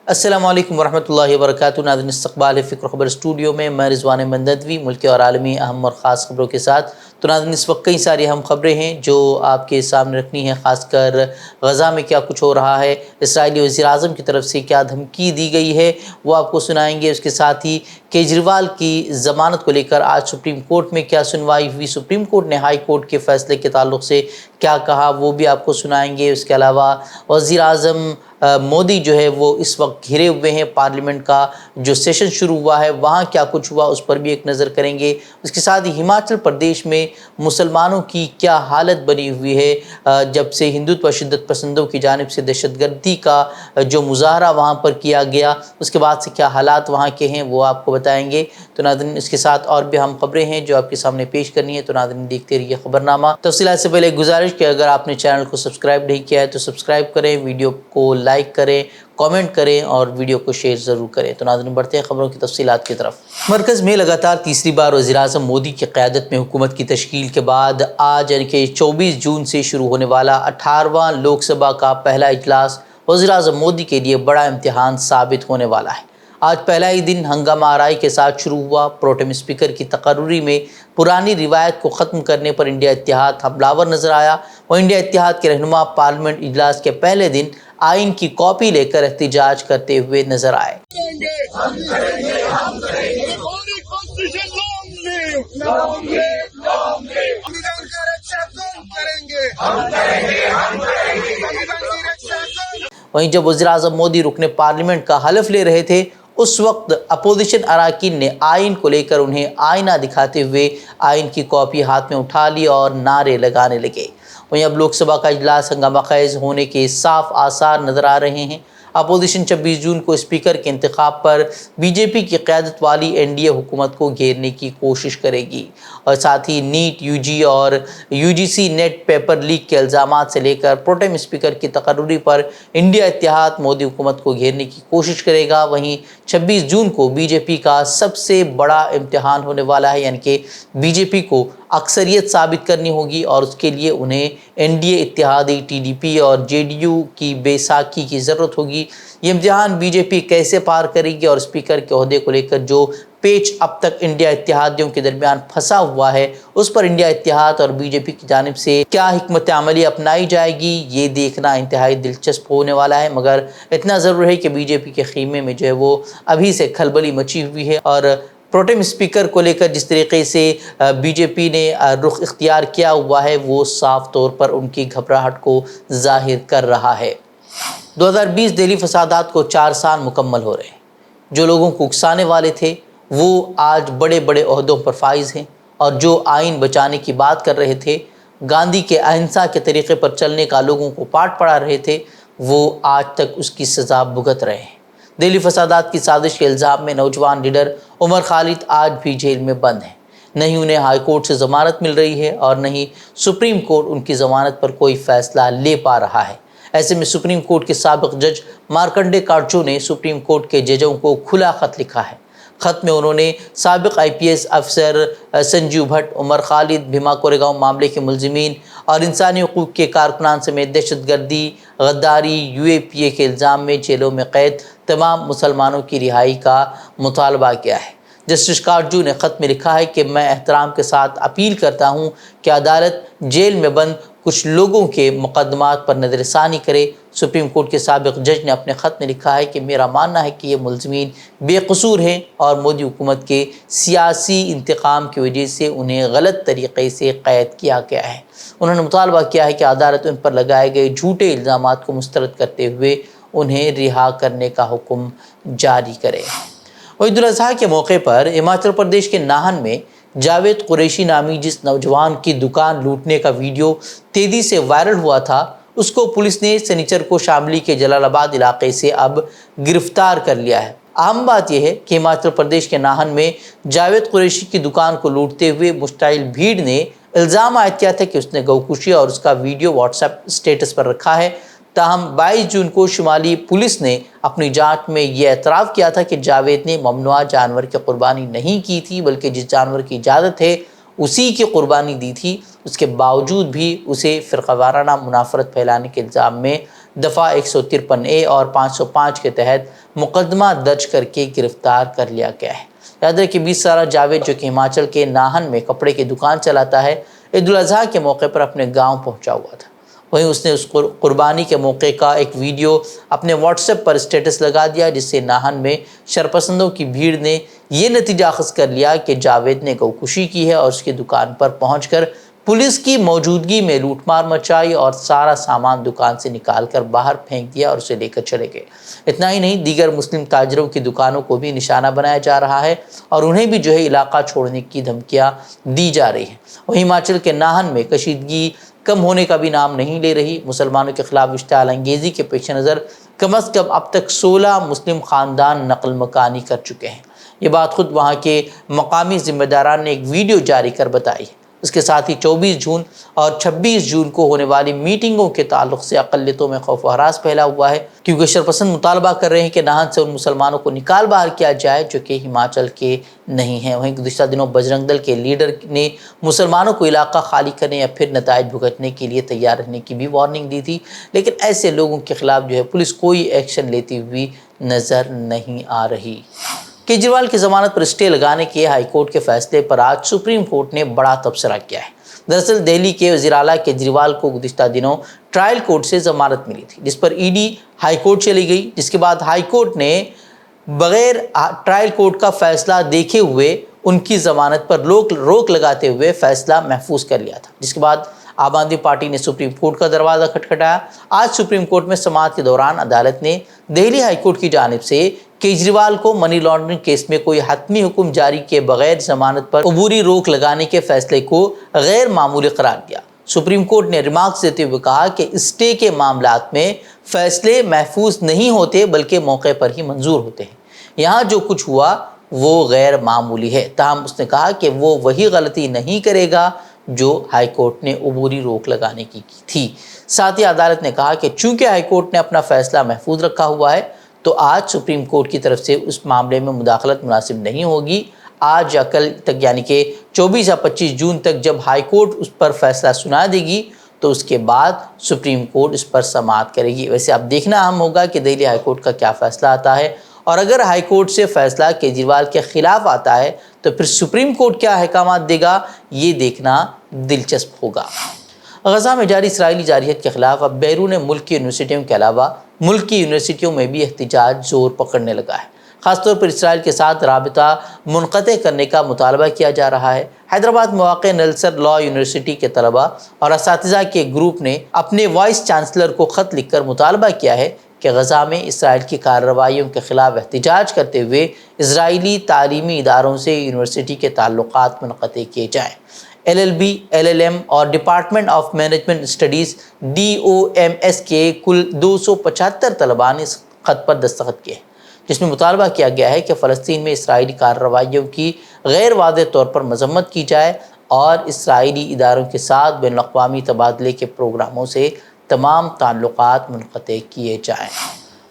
السلام علیکم ورحمۃ اللہ وبرکاتہ۔ ناظرین، استقبال ہے فکر خبر اسٹوڈیو میں، میں رضوان منددوی ملکی اور عالمی اہم اور خاص خبروں کے ساتھ۔ تو ناظرین، اس وقت کئی ساری اہم خبریں ہیں جو آپ کے سامنے رکھنی ہیں، خاص کر غزہ میں کیا کچھ ہو رہا ہے، اسرائیلی وزیر اعظم کی طرف سے کیا دھمکی دی گئی ہے وہ آپ کو سنائیں گے۔ اس کے ساتھ ہی کیجریوال کی ضمانت کو لے کر آج سپریم کورٹ میں کیا سنوائی ہوئی، سپریم کورٹ نے ہائی کورٹ کے فیصلے کے تعلق سے کیا کہا وہ بھی آپ کو سنائیں گے۔ اس کے علاوہ وزیر اعظم مودی جو ہے وہ اس وقت گھرے ہوئے ہیں، پارلیمنٹ کا جو سیشن شروع ہوا ہے وہاں کیا کچھ ہوا اس پر بھی ایک نظر کریں گے۔ اس کے ساتھ ہی ہماچل پردیش میں مسلمانوں کی کیا حالت بنی ہوئی ہے جب سے ہندوتو شدت پسندوں کی جانب سے دہشت گردی کا جو مظاہرہ وہاں پر کیا گیا، اس کے بعد سے کیا حالات وہاں کے ہیں وہ آپ کو بتائیں گے۔ تو ناظرین، اس کے ساتھ اور بھی اہم خبریں ہیں جو آپ کے سامنے پیش کرنی ہے، تو ناظرین دیکھتے رہیے خبرنامہ۔ تفصیلات سے پہلے گزارش کہ اگر آپ نے چینل کو سبسکرائب نہیں کیا ہے تو سبسکرائب کریں، ویڈیو کو لائک کریں، کامنٹ کریں اور ویڈیو کو شیئر ضرور کریں۔ تو ناظرین، بڑھتے ہیں خبروں کی تفصیلات کی طرف۔ مرکز میں لگاتار تیسری بار وزیر اعظم مودی کی قیادت میں حکومت کی تشکیل کے بعد آج یعنی کہ 24 جون سے شروع ہونے والا 18واں لوک سبھا کا پہلا اجلاس وزیر اعظم مودی کے لیے بڑا امتحان ثابت ہونے والا ہے۔ آج پہلا ہی دن ہنگامہ آرائی کے ساتھ شروع ہوا۔ پروٹیم اسپیکر کی تقرری میں پرانی روایت کو ختم کرنے پر انڈیا اتحاد حملہ نظر آیا۔ وہ انڈیا اتحاد کے رہنما پارلیمنٹ اجلاس کے پہلے دن آئین کی کاپی لے کر احتجاج کرتے ہوئے نظر آئے۔ وہیں جب وزیر اعظم مودی رکن پارلیمنٹ کا حلف لے رہے تھے اس وقت اپوزیشن اراکین نے آئین کو لے کر انہیں آئینہ دکھاتے ہوئے آئین کی کاپی ہاتھ میں اٹھا لی اور نعرے لگانے لگے۔ وہیں اب لوک سبھا کا اجلاس ہنگامہ خیز ہونے کے صاف آثار نظر آ رہے ہیں۔ اپوزیشن 26 جون کو اسپیکر کے انتخاب پر بی جے پی کی قیادت والی این ڈی اے حکومت کو گھیرنے کی کوشش کرے گی، اور ساتھ ہی نیٹ یو جی اور U G C NET paper leak کے الزامات سے لے کر پروٹیم اسپیکر کی تقرری پر انڈیا اتحاد مودی حکومت کو گھیرنے کی کوشش کرے گا۔ وہیں 26 جون کو بی جے پی کا سب سے بڑا امتحان ہونے والا ہے، یعنی کہ بی جے پی کو اکثریت ثابت کرنی ہوگی اور اس کے لیے انہیں این ڈی اے اتحادی ٹی ڈی پی اور جے ڈی یو کی بے ساکھی کی ضرورت ہوگی۔ یہ امتحان بی جے پی کیسے پار کرے گی اور اسپیکر کے عہدے کو لے کر جو پیچ اب تک انڈیا اتحادیوں کے درمیان پھنسا ہوا ہے اس پر انڈیا اتحاد اور بی جے پی کی جانب سے کیا حکمت عملی اپنائی جائے گی، یہ دیکھنا انتہائی دلچسپ ہونے والا ہے۔ مگر اتنا ضرور ہے کہ بی جے پی کے خیمے میں جو ہے وہ ابھی سے کھلبلی مچی ہوئی ہے، اور پروٹیم اسپیکر کو لے کر جس طریقے سے بی جے پی نے رخ اختیار کیا ہوا ہے وہ صاف طور پر ان کی گھبراہٹ کو ظاہر کر رہا ہے۔ 2020 دہلی فسادات کو 4 سال مکمل ہو رہے ہیں۔ جو لوگوں کو اکسانے والے تھے وہ آج بڑے بڑے عہدوں پر فائز ہیں، اور جو آئین بچانے کی بات کر رہے تھے، گاندھی کے اہنسا کے طریقے پر چلنے کا لوگوں کو پاٹ پڑھا رہے تھے، وہ آج تک اس کی سزا بھگت رہے ہیں۔ دہلی فسادات کی سازش کے الزام میں نوجوان لیڈر عمر خالد آج بھی جیل میں بند ہیں۔ نہ ہی انہیں ہائی کورٹ سے ضمانت مل رہی ہے اور نہ ہی سپریم کورٹ ان کی ضمانت پر کوئی فیصلہ لے پا رہا ہے۔ ایسے میں سپریم کورٹ کے سابق جج مارکنڈے کاٹجو نے سپریم کورٹ کے ججوں کو کھلا خط لکھا ہے۔ خط میں انہوں نے سابق آئی پی ایس افسر سنجیو بھٹ، عمر خالد، بھیما کوریگاؤں معاملے کے ملزمین اور انسانی حقوق کے کارکنان سمیت دہشت گردی، غداری، یو اے پی اے کے الزام میں جیلوں میں قید تمام مسلمانوں کی رہائی کا مطالبہ کیا ہے۔ جسٹس کاٹجو نے خط میں لکھا ہے کہ میں احترام کے ساتھ اپیل کرتا ہوں کہ عدالت جیل میں بند کچھ لوگوں کے مقدمات پر نظر ثانی کرے۔ سپریم کورٹ کے سابق جج نے اپنے خط میں لکھا ہے کہ میرا ماننا ہے کہ یہ ملزمین بے قصور ہیں اور مودی حکومت کے سیاسی انتقام کی وجہ سے انہیں غلط طریقے سے قید کیا گیا ہے۔ انہوں نے مطالبہ کیا ہے کہ عدالت ان پر لگائے گئے جھوٹے الزامات کو مسترد کرتے ہوئے انہیں رہا کرنے کا حکم جاری کرے۔ عید الاضحیٰ کے موقع پر ہماچل پردیش کے ناہن میں جاوید قریشی نامی جس نوجوان کی دکان لوٹنے کا ویڈیو تیزی سے وائرل ہوا تھا، اس کو پولیس نے سنیچر کو شاملی کے جلال آباد علاقے سے اب گرفتار کر لیا ہے۔ اہم بات یہ ہے کہ ہماچل پردیش کے ناہن میں جاوید قریشی کی دکان کو لوٹتے ہوئے مشتعل بھیڑ نے الزام عائد کیا تھا کہ اس نے گو کشی اور اس کا ویڈیو واٹس ایپ اسٹیٹس پر رکھا ہے۔ تاہم 22 جون کو شمالی پولیس نے اپنی جانچ میں یہ اعتراف کیا تھا کہ جاوید نے ممنوعہ جانور کی قربانی نہیں کی تھی بلکہ جس جانور کی اجازت ہے اسی کی قربانی دی تھی۔ اس کے باوجود بھی اسے فرقہ وارانہ منافرت پھیلانے کے الزام میں دفعہ 153A اور 505 کے تحت مقدمہ درج کر کے گرفتار کر لیا گیا ہے۔ یاد رہے کہ 20 سالہ جاوید جو کہ ہماچل کے ناہن میں کپڑے کی دکان چلاتا ہے، عید الاضحیٰ کے موقع پر اپنے گاؤں پہنچا ہوا تھا۔ وہیں اس نے اس قربانی کے موقع کا ایک ویڈیو اپنے واٹس ایپ پر اسٹیٹس لگا دیا، جس سے ناہن میں شرپسندوں کی بھیڑ نے یہ نتیجہ اخذ کر لیا کہ جاوید نے گوکشی کی ہے اور اس کی دکان پر پہنچ کر پولیس کی موجودگی میں لوٹ مار مچائی اور سارا سامان دکان سے نکال کر باہر پھینک دیا اور اسے لے کر چلے گئے۔ اتنا ہی نہیں، دیگر مسلم تاجروں کی دکانوں کو بھی نشانہ بنایا جا رہا ہے اور انہیں بھی جو ہے علاقہ چھوڑنے کی دھمکیاں دی جا رہی ہیں۔ وہیں ہماچل کے ناہن میں کشیدگی کم ہونے کا بھی نام نہیں لے رہی۔ مسلمانوں کے خلاف اشتعال انگیزی کے پیش نظر کم از کم اب تک 16 مسلم خاندان نقل مکانی کر چکے ہیں۔ یہ بات خود وہاں کے مقامی ذمہ داران نے ایک ویڈیو جاری کر بتائی ہے۔ اس کے ساتھ ہی 24 جون اور 26 جون کو ہونے والی میٹنگوں کے تعلق سے اقلیتوں میں خوف و ہراس پھیلا ہوا ہے، کیونکہ شرپسند مطالبہ کر رہے ہیں کہ ناہن سے ان مسلمانوں کو نکال باہر کیا جائے جو کہ ہماچل کے نہیں ہیں۔ وہیں گزشتہ دنوں بجرنگ دل کے لیڈر نے مسلمانوں کو علاقہ خالی کرنے یا پھر نتائج بھگتنے کے لیے تیار رہنے کی بھی وارننگ دی تھی، لیکن ایسے لوگوں کے خلاف جو ہے پولیس کوئی ایکشن لیتی ہوئی نظر نہیں آ رہی۔ کیجریوال کی ضمانت پر اسٹے لگانے کے ہائی کورٹ کے فیصلے پر آج سپریم کورٹ نے بڑا تبصرہ کیا ہے۔ دراصل دہلی کے وزیر اعلیٰ کیجریوال کو گزشتہ دنوں ٹرائل کورٹ سے ضمانت ملی تھی، جس پر ای ڈی ہائی کورٹ چلی گئی، جس کے بعد ہائی کورٹ نے بغیر ٹرائل کورٹ کا فیصلہ دیکھے ہوئے ان کی ضمانت پر روک لگاتے ہوئے فیصلہ محفوظ کر لیا تھا، جس کے بعد عام آدمی پارٹی نے سپریم کورٹ کا دروازہ کھٹکھٹایا۔ آج سپریم کورٹ میں سماعت کے دوران عدالت نے دہلی ہائی کورٹ کی جانب سے کیجریوال کو منی لانڈرنگ کیس میں کوئی حتمی حکم جاری کیے بغیر ضمانت پر عبوری روک لگانے کے فیصلے کو غیر معمولی قرار دیا۔ سپریم کورٹ نے ریمارکس دیتے ہوئے کہا کہ اسٹے کے معاملات میں فیصلے محفوظ نہیں ہوتے بلکہ موقع پر ہی منظور ہوتے ہیں۔ یہاں جو کچھ ہوا وہ غیر معمولی ہے، تاہم اس نے کہا کہ وہ وہی غلطی نہیں کرے گا جو ہائی کورٹ نے عبوری روک لگانے کی تھی۔ ساتھ ہی عدالت نے کہا کہ چونکہ ہائی کورٹ نے اپنا فیصلہ محفوظ رکھا ہوا ہے تو آج سپریم کورٹ کی طرف سے اس معاملے میں مداخلت مناسب نہیں ہوگی۔ آج یا کل تک یعنی کہ 24 یا 25 جون تک جب ہائی کورٹ اس پر فیصلہ سنا دے گی تو اس کے بعد سپریم کورٹ اس پر سماعت کرے گی۔ ویسے اب دیکھنا اہم ہوگا کہ دہلی ہائی کورٹ کا کیا فیصلہ آتا ہے، اور اگر ہائی کورٹ سے فیصلہ کیجریوال کے خلاف آتا ہے تو پھر سپریم کورٹ کیا احکامات دے گا، یہ دیکھنا دلچسپ ہوگا۔ غزہ میں جاری اسرائیلی جارحیت کے خلاف اب بیرون ملک کی یونیورسٹیوں کے علاوہ ملک کی یونیورسٹیوں میں بھی احتجاج زور پکڑنے لگا ہے۔ خاص طور پر اسرائیل کے ساتھ رابطہ منقطع کرنے کا مطالبہ کیا جا رہا ہے۔ حیدرآباد میں واقع نیلسن لاء یونیورسٹی کے طلباء اور اساتذہ کے گروپ نے اپنے وائس چانسلر کو خط لکھ کر مطالبہ کیا ہے کہ غزہ میں اسرائیل کی کارروائیوں کے خلاف احتجاج کرتے ہوئے اسرائیلی تعلیمی اداروں سے یونیورسٹی کے تعلقات منقطع کیے جائیں۔ LLB، LLM اور department of management studies DOMS کے کل 275 طلباء نے اس خط پر دستخط کیے، جس میں مطالبہ کیا گیا ہے کہ فلسطین میں اسرائیلی کارروائیوں کی غیر واضح طور پر مذمت کی جائے اور اسرائیلی اداروں کے ساتھ بین الاقوامی تبادلے کے پروگراموں سے تمام تعلقات منقطع کیے جائیں۔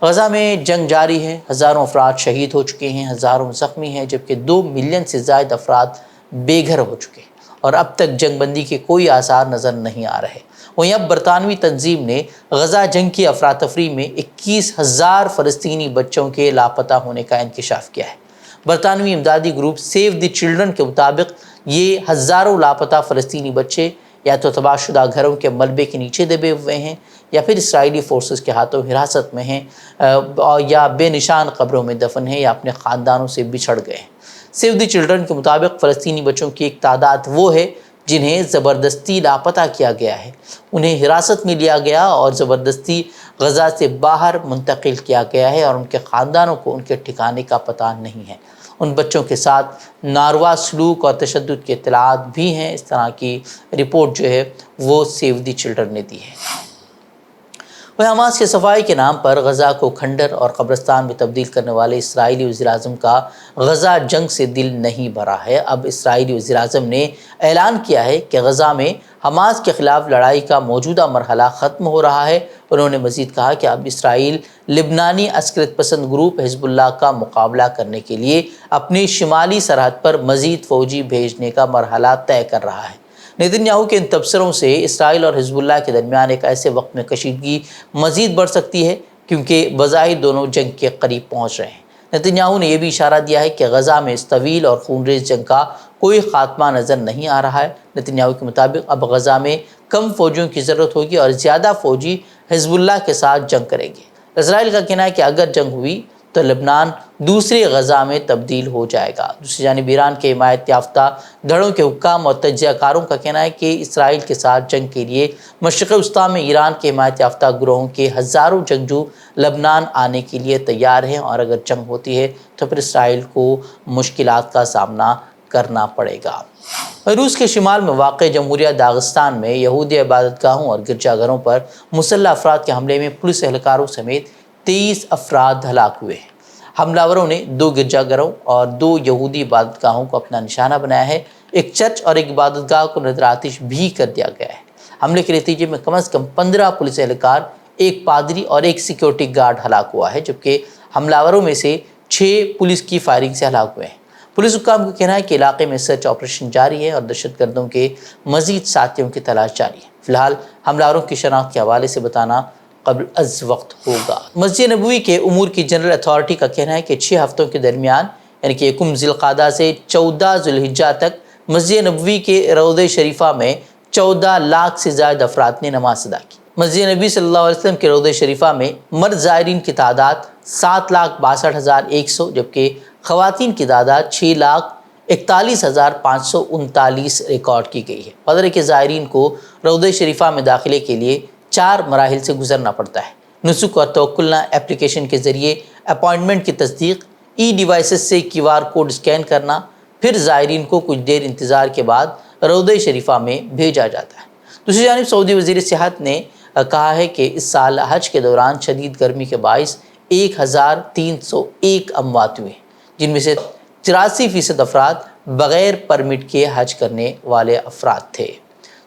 غزہ میں جنگ جاری ہے، ہزاروں افراد شہید ہو چکے ہیں، ہزاروں زخمی ہیں، جبکہ 2 ملین سے زائد افراد بے گھر ہو چکے ہیں اور اب تک جنگ بندی کے کوئی آثار نظر نہیں آ رہے۔ وہیں اب برطانوی تنظیم نے غزہ جنگ کی افراتفری میں 21,000 فلسطینی بچوں کے لاپتہ ہونے کا انکشاف کیا ہے۔ برطانوی امدادی گروپ سیو دی چلڈرن کے مطابق یہ ہزاروں لاپتہ فلسطینی بچے یا تو تباہ شدہ گھروں کے ملبے کے نیچے دبے ہوئے ہیں، یا پھر اسرائیلی فورسز کے ہاتھوں حراست میں ہیں، یا بے نشان قبروں میں دفن ہیں، یا اپنے خاندانوں سے بچھڑ گئے ہیں۔ سیو دی چلڈرن کے مطابق فلسطینی بچوں کی ایک تعداد وہ ہے جنہیں زبردستی لاپتہ کیا گیا ہے، انہیں حراست میں لیا گیا اور زبردستی غزہ سے باہر منتقل کیا گیا ہے، اور ان کے خاندانوں کو ان کے ٹھکانے کا پتہ نہیں ہے۔ ان بچوں کے ساتھ ناروا سلوک اور تشدد کی اطلاعات بھی ہیں۔ اس طرح کی رپورٹ جو ہے وہ سیو دی چلڈرن نے دی ہے۔ وہ حماس کے صفائی کے نام پر غزہ کو کھنڈر اور قبرستان میں تبدیل کرنے والے اسرائیلی وزیراعظم کا غزہ جنگ سے دل نہیں بھرا ہے۔ اب اسرائیلی وزیراعظم نے اعلان کیا ہے کہ غزہ میں حماس کے خلاف لڑائی کا موجودہ مرحلہ ختم ہو رہا ہے۔ انہوں نے مزید کہا کہ اب اسرائیل لبنانی عسکریت پسند گروپ حزب اللہ کا مقابلہ کرنے کے لیے اپنی شمالی سرحد پر مزید فوجی بھیجنے کا مرحلہ طے کر رہا ہے۔ نیتن یاہو کے ان تبصروں سے اسرائیل اور حزب اللہ کے درمیان ایک ایسے وقت میں کشیدگی مزید بڑھ سکتی ہے کیونکہ بظاہر دونوں جنگ کے قریب پہنچ رہے ہیں۔ نیتن یاہو نے یہ بھی اشارہ دیا ہے کہ غزہ میں اس طویل اور خونریز جنگ کا کوئی خاتمہ نظر نہیں آ رہا ہے۔ نیتن یاہو کے مطابق اب غزہ میں کم فوجیوں کی ضرورت ہوگی اور زیادہ فوجی حزب اللہ کے ساتھ جنگ کریں گے۔ اسرائیل کا کہنا ہے کہ اگر جنگ ہوئی تو لبنان دوسرے غزہ میں تبدیل ہو جائے گا۔ دوسری جانب ایران کے حمایت یافتہ دھڑوں کے حکام اور تجزیہ کاروں کا کہنا ہے کہ اسرائیل کے ساتھ جنگ کے لیے مشرق وسطیٰ میں ایران کے حمایت یافتہ گروہوں کے ہزاروں جنگجو لبنان آنے کے لیے تیار ہیں، اور اگر جنگ ہوتی ہے تو پھر اسرائیل کو مشکلات کا سامنا کرنا پڑے گا۔ روس کے شمال میں واقع جمہوریہ داغستان میں یہودی عبادت گاہوں اور گرجا گھروں پر مسلح افراد کے حملے میں پولیس اہلکاروں سمیت 23 افراد ہلاک ہوئے ہیں۔ حملہ وروں نے 2 گرجا گھروں اور 2 یہودی عبادت گاہوں کو اپنا نشانہ بنایا ہے۔ ایک چرچ اور ایک عبادت گاہ کو نظر آتش بھی کر دیا گیا ہے۔ حملے کے نتیجے میں کم از کم 15 پولیس اہلکار، ایک پادری اور ایک سیکیورٹی گارڈ ہلاک ہوا ہے، جبکہ حملہ وروں میں سے 6 پولیس کی فائرنگ سے ہلاک ہوئے ہیں۔ پولیس حکام کا کہنا ہے کہ علاقے میں سرچ آپریشن جاری ہے اور دہشت گردوں کے مزید ساتھیوں کی تلاش جاری ہے۔ فی الحال حملہ آوروں کی شناخت کے حوالے سے بتانا قبل از وقت ہوگا۔ مسجد نبوی کے امور کی جنرل اتھارٹی کا کہنا ہے کہ 6 ہفتوں کے درمیان یعنی کہ 1 ذی القعدہ سے 14 ذی الحجہ تک مسجد نبوی کے روضہ شریفہ میں 14 لاکھ سے زائد افراد نے نماز ادا کی۔ مسجد نبی صلی اللہ علیہ وسلم کے روضہ شریفہ میں مرد زائرین کی تعداد 7,62,100 جبکہ خواتین کی تعداد 6,41,539 ریکارڈ کی گئی ہے۔ قدر کے زائرین کو روضہ شریفہ میں داخلے کے لیے 4 مراحل سے گزرنا پڑتا ہے۔ نسک اور توکلنا اپلیکیشن کے ذریعے اپائنٹمنٹ کی تصدیق، ای ڈیوائسز سے QR کوڈ اسکین کرنا، پھر زائرین کو کچھ دیر انتظار کے بعد روضہ شریفہ میں بھیجا جاتا ہے۔ دوسری جانب سعودی وزیر صحت نے کہا ہے کہ اس سال حج کے دوران شدید گرمی کے باعث 1,301 اموات ہوئے، جن میں سے 83% افراد بغیر پرمٹ کے حج کرنے والے افراد تھے۔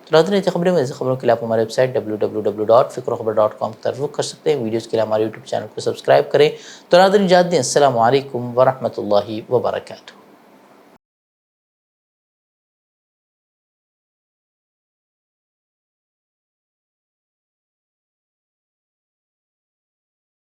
تو ناظرین خبریں میں خبروں کے لیے آپ ہمارے ویب سائٹ www.fikrokhabar.com پر رخ کر سکتے ہیں۔ ویڈیوز کے لیے ہمارے YouTube چینل کو سبسکرائب کریں۔ تو ناظرین اجازت دیں، السلام علیکم ورحمۃ اللہ وبرکاتہ۔